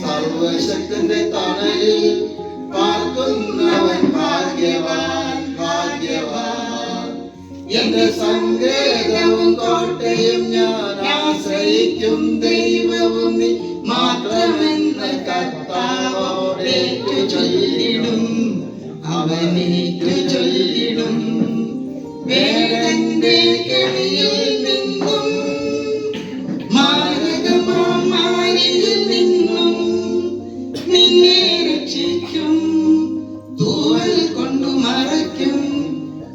സർവശക്തന്റെ തണലിൽ പാർക്കുന്നവൻ ഭാഗ്യവാൻ ഭാഗ്യവാൻ. എന്റെ സങ്കേതവും കോട്ടയും ഞാൻ ആശ്രയിക്കും ദൈവവും നീ മാത്രമെന്ന് കർത്താവോടേറ്റു ചൊല്ലിടും അവനേറ്റു ചൊല്ലിടും. വേടന്റെ കെണിയിൽ നിന്നും മാരകമാരിൽ നിന്നും നിന്നെ രക്ഷിക്കും. തൂവൽ കൊണ്ടു മറയ്ക്കും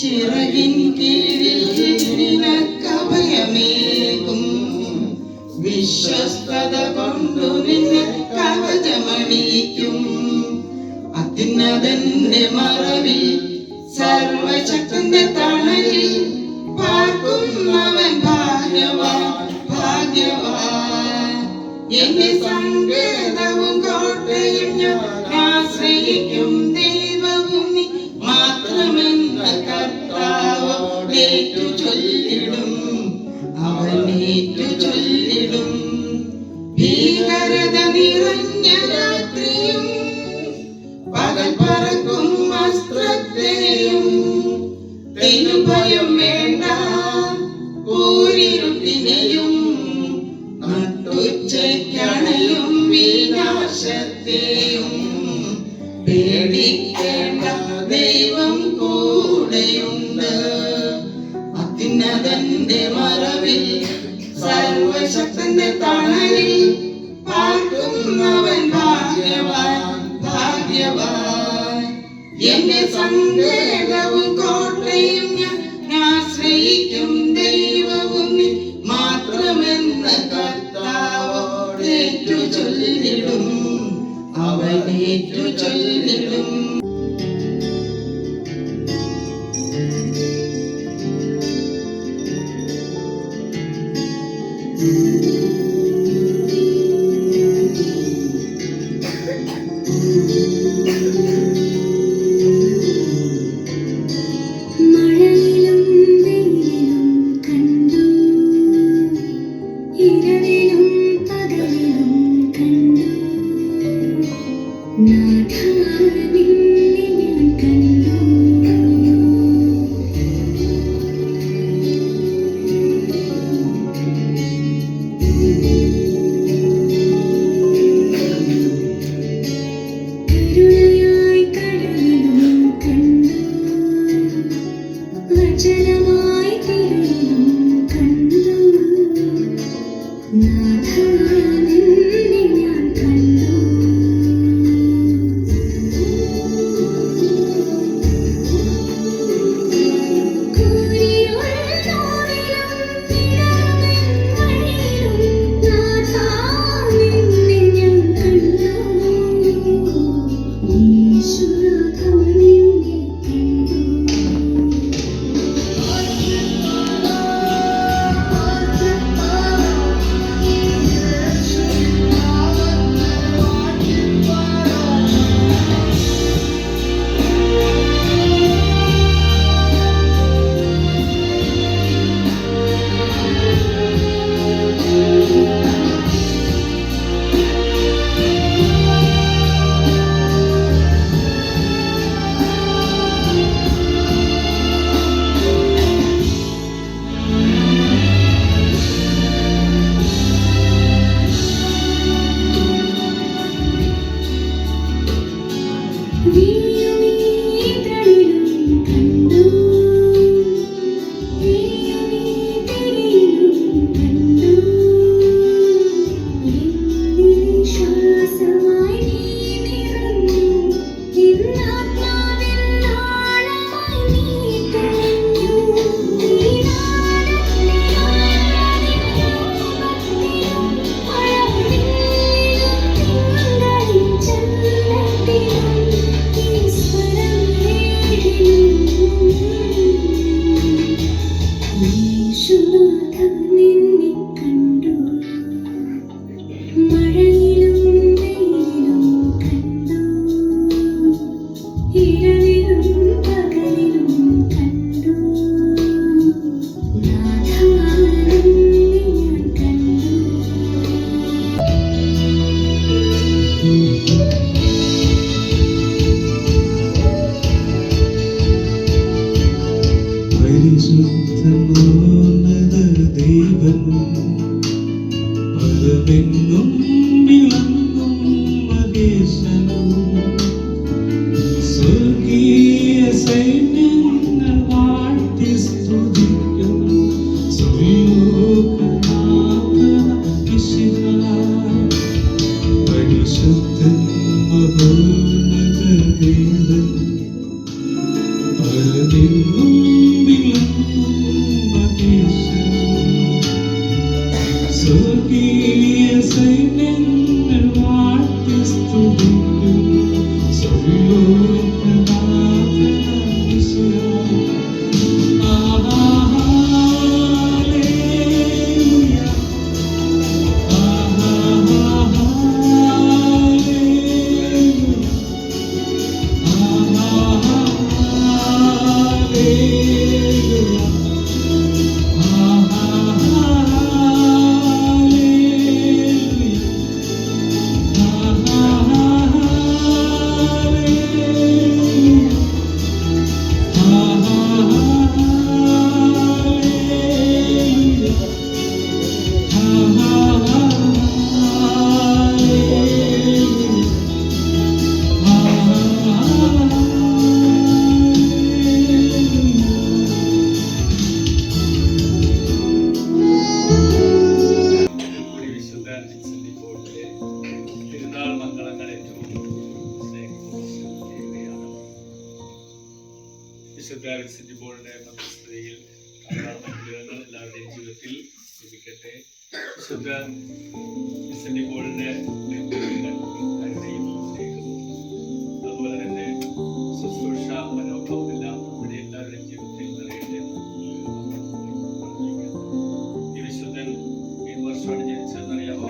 ചിറകിൻ കീഴിൽ നിനക്കഭയമേകും. വിശ്വസ്തത കൊണ്ടു നിന്നെ കവചമണിയിക്കും. അത്യുന്നതന്റെ മറവിൽ സർവശക്തന്റെ തണലിൽ പാർക്കുന്നവൻ ഭാഗ്യവാൻ ഭാഗ്യവാൻ. എന്റെ സങ്കേതവും കോട്ടയും ഞാൻ ആശ്രയിക്കും ദൈവവും നീ മാത്രമെന്ന കർത്താവോടേറ്റു ചൊല്ലിടും അവനേറ്റു ചൊല്ലിടും. ഭീകരത നിറഞ്ഞ രാത്രിയും പകൽ പറക്കും അസ്ത്രത്തെയും തെന്നും ഭയം വേണ്ട. കൂരിരുട്ടിനെയും നട്ടുച്ചയ്ക്കണയും വിനാശത്തെയും പേടിക്കേണ്ട ദൈവം കൂടെയുണ്ട്. അത്യുന്നതന്റെ മറവിൽ സർവശക്തന്റെ തണലിൽ പാർക്കുന്നവൻ ഭാഗ്യവാൻ ഭാഗ്യവാൻ. എന്റെ സങ്കേതവും കോട്ടയും ഞാൻ ആശ്രയിക്കും ദൈവവും നീ മാത്രമെന്ന കർത്താവോടേറ്റു ചൊല്ലിടും അവനേറ്റു ചൊല്ലിടും. മഴയിലും വെയിലിലും കണ്ടു, ഇരവിലും പകലിലും കണ്ടു നാഥ. യേശുനാഥൻ നിന്നെ കണ്ടു. മഴയിലും വെയിലിലും കണ്ടു. ഇരവിലും പകലിലും കണ്ടു. നാഥാ നിന്നെ ഞാൻ കണ്ടു. പരിശുദ്ധമോന്നത ദൈവം പരമെങ്ങും വിളങ്ങും മഹേശനും സ്വർഗീയ സൈന്യങ്ങൾ വാഴ്ത്തി സ്തുതിക്കും പരിശുദ്ധൻ മഹോന്നത ദൈവം പരമെങ്ങും സ്വർഗീയ സൈന്യങ്ങൾ വാഴ്ത്തി സ്തുതിക്കും വിശുദ്ധ വിൻസെന്റ് പോളിന്റെ മധ്യസ്ഥതയിൽ അനുഗ്രഹങ്ങൾ എല്ലാവരുടെയും ജീവിതത്തിൽ ലഭിക്കട്ടെ. വിശുദ്ധ വിൻസെന്റ് പോളിന്റെ കരുണയും സ്നേഹവും അതുപോലെ തന്നെ ശുശ്രൂഷ മനോഭാവം എല്ലാം നമ്മുടെ എല്ലാവരുടെയും ജീവിതത്തിൽ നിറയട്ടെ. ഈ വിശുദ്ധൻ ഏത് വർഷമാണ് ജനിച്ചതെന്നറിയാമോ?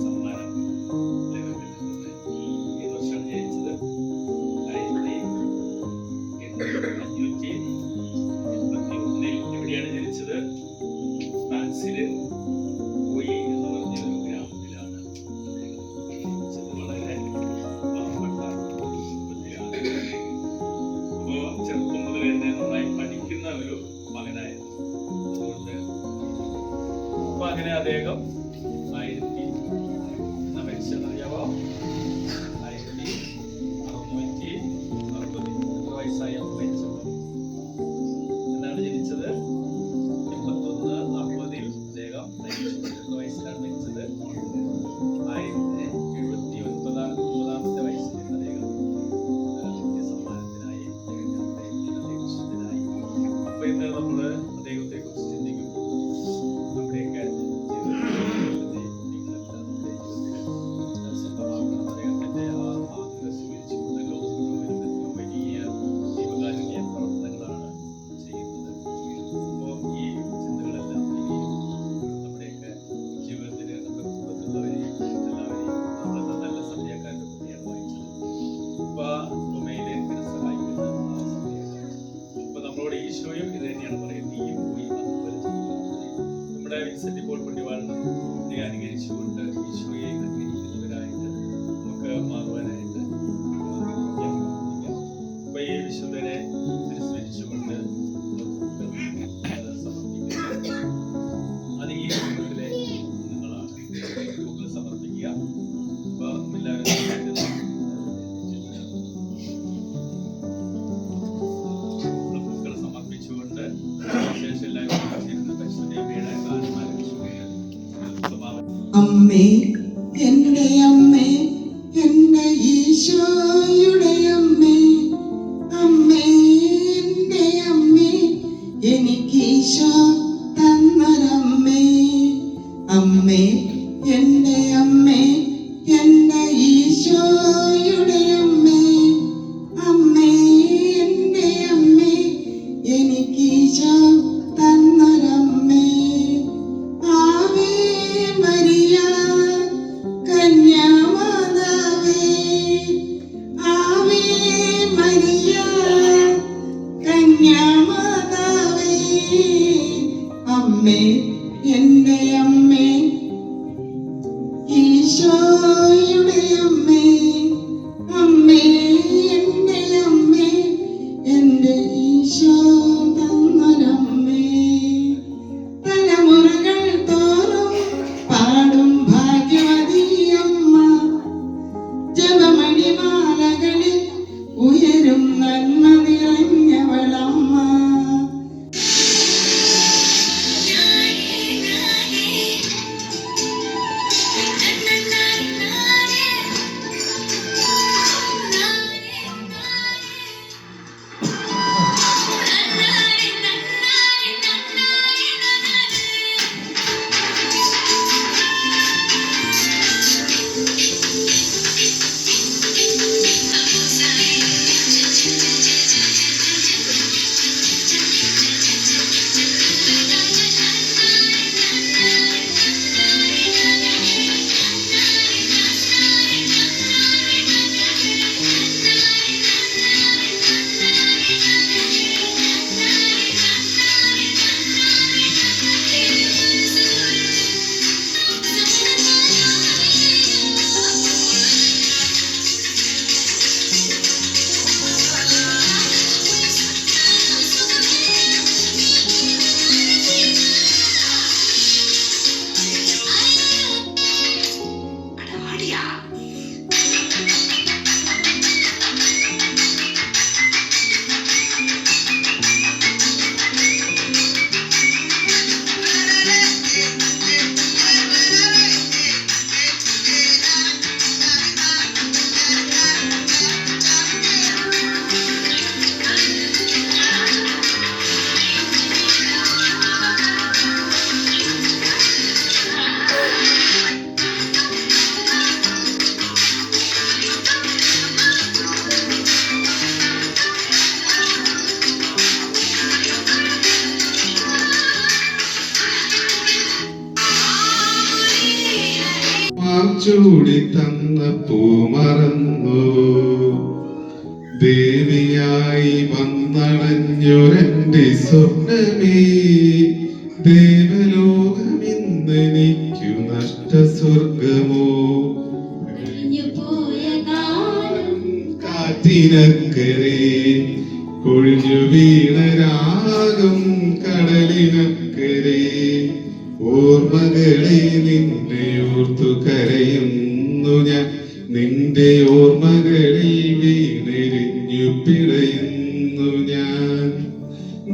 സമ്മാനം ഏത് വർഷമാണ് ജനിച്ചത്? 1581 എവിടെയാണ് ജനിച്ചത്? ഫ്രാൻസില് പോയി എന്ന് പറഞ്ഞൊരു ഗ്രാമത്തിലാണ് ജനിച്ചത്. വളരെ പാവപ്പെട്ട കുടുംബത്തിലാണ്. അപ്പോ ചെറുപ്പം മുതൽ തന്നെ നന്നായി പഠിക്കുന്ന ഒരു മകനായിരുന്നു. അതുകൊണ്ട് അപ്പൊ അങ്ങനെ അദ്ദേഹം 1660 വയസ്സായി മരിച്ചപ്പോൾ എന്നാണ് ജനിച്ചത്? 81-40 അദ്ദേഹം വയസ്സിലാണ് മരിച്ചത്. 1079-ാമത്തെ വയസ്സിൽ അദ്ദേഹം സമ്മാനത്തിനായി വിശുദ്ധനായി. അപ്പൊ ഇന്ന് നമ്മള് അദ്ദേഹത്തെ കുറിച്ച് ചിന്തിക്കുമ്പോൾ നമ്മുടെയൊക്കെ ഈശോയും ഇത് തന്നെയാണ് പറയുന്നത്. നീയും പോയി അതുപോലെ ചെയ്യുക. നമ്മുടെ വിൻസെന്റ് പോൾ പുണ്യവാളനും അനുകരിച്ചുകൊണ്ട് ഈശോയെ അനുകരിക്കുന്നവരായിട്ട് നമുക്ക് മാറുവാനായിട്ട് അപ്പൊ ഈ വിശുദ്ധനെ അനുസ്മരിച്ചുകൊണ്ട് സമർപ്പിക്കുന്നത് അത് ഈ കുടുംബത്തിലെ നിങ്ങളാണ്. സമർപ്പിക്കുക. അപ്പൊ എല്ലാവരും അമ്മേ, എന്റെ അമ്മേ, എന്റെ ഈശോയുടെ അമ്മേ, അമ്മേ, എന്റെ അമ്മേ, എനിക്ക് ഈശോ തന്നൊരമ്മേ. അമ്മേ, എന്റെ അമ്മേ, എന്റെ ഈശോയുടെ അമ്മേ, അമ്മേ, എന്റെ അമ്മേ, കന്യാമാതാവേ, അമ്മേ എൻ്റെ അമ്മേ, ഈശോയുടെ അമ്മേ, അമ്മേ എൻ്റെ അമ്മേ, എൻ്റെ ഈശോ തന്നൊരമ്മേ. തലമുറകൾ തോറും പാടും ഭാഗ്യവതിയമ്മ, ജപമണിമാലകളിൽ ഉയരും നന്മ നിറഞ്ഞവളമ്മ. ചൂടി തന്ന പൂമറന്നു ദേവിയായി വന്നണഞ്ഞൊരെന്റെ സ്വപ്നമേ, ദേവലോകമിന്നെനിക്കു നഷ്ടസ്വർഗമോ. കാറ്റിനക്കരെ കൊഴിഞ്ഞു വീണ രാഗം കടലിനക്കരെ, ഓർമ്മകളെ നിന്നെ ഓർത്തു കരയുന്നു ഞാൻ, നിന്റെ ഓർമ്മകളിൽ വീണെരിഞ്ഞു പിടയുന്നു ഞാൻ.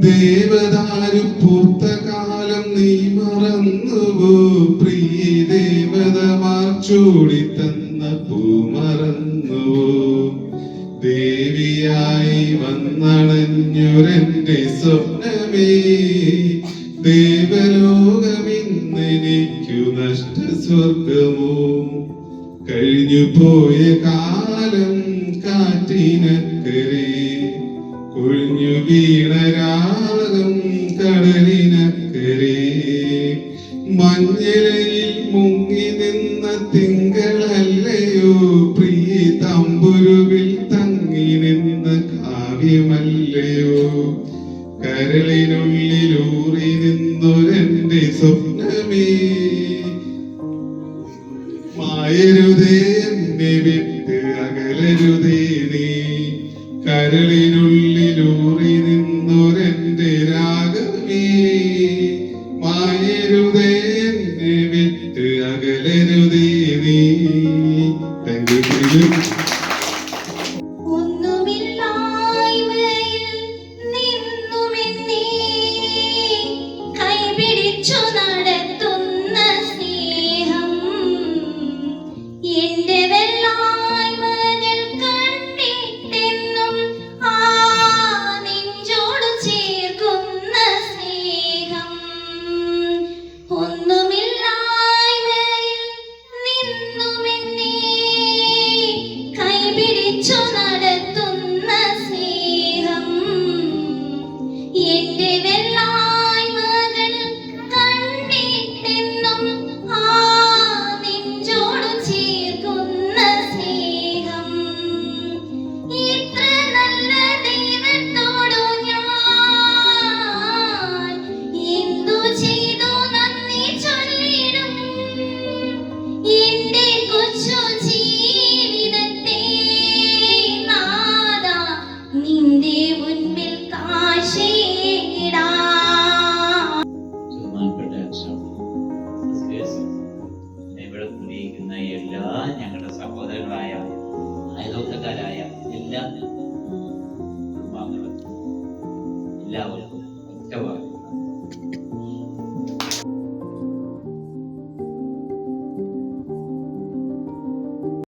ദേവദാരു പൂത്ത കാലം നീ മറന്നുവോ, പ്രിയ ദേവതമാർ ചൂടി തന്ന പൂ മറന്നുവോ. ദേവിയായി വന്നണഞ്ഞൊരെന്റെ സ്വപ്നമേ, ദേവലോകമിന്നെനിക്കു നഷ്ടസ്വർഗമോ. കഴിഞ്ഞു പോയ കാലം കാറ്റിനക്കരെ, കൊഴിഞ്ഞു വീണ രാഗം കടലിനക്കരെ, മഞ്ഞിലയിൽ മുങ്ങി നിന്ന തിങ്കളല്ലയോ, പ്രിയ തമ്പുരുവിൽ തങ്ങി നിന്ന കാവ്യമല്ലയോ. കരളിനുള്ളിലൂറി നിന്നൊരെന്റെ സ്വപ്നമേ, മായരുതേ എന്നെ വിട്ട് അകലരുതേ നീ. കരളിനുള്ളിലൂറി നിന്നൊരെന്റെ രാഗമേ, മായരുതേ എന്നെ വിട്ട് അകലരുതേ നീ. Thank you. എന്റെ വെള്ളായ്മകൾ കണ്ടിട്ടെന്നും ആ വലതുപക്ഷക്കാരായ എല്ലാ കുടുംബാംഗങ്ങളും എല്ലാവർക്കും ഒറ്റ വാക്ക്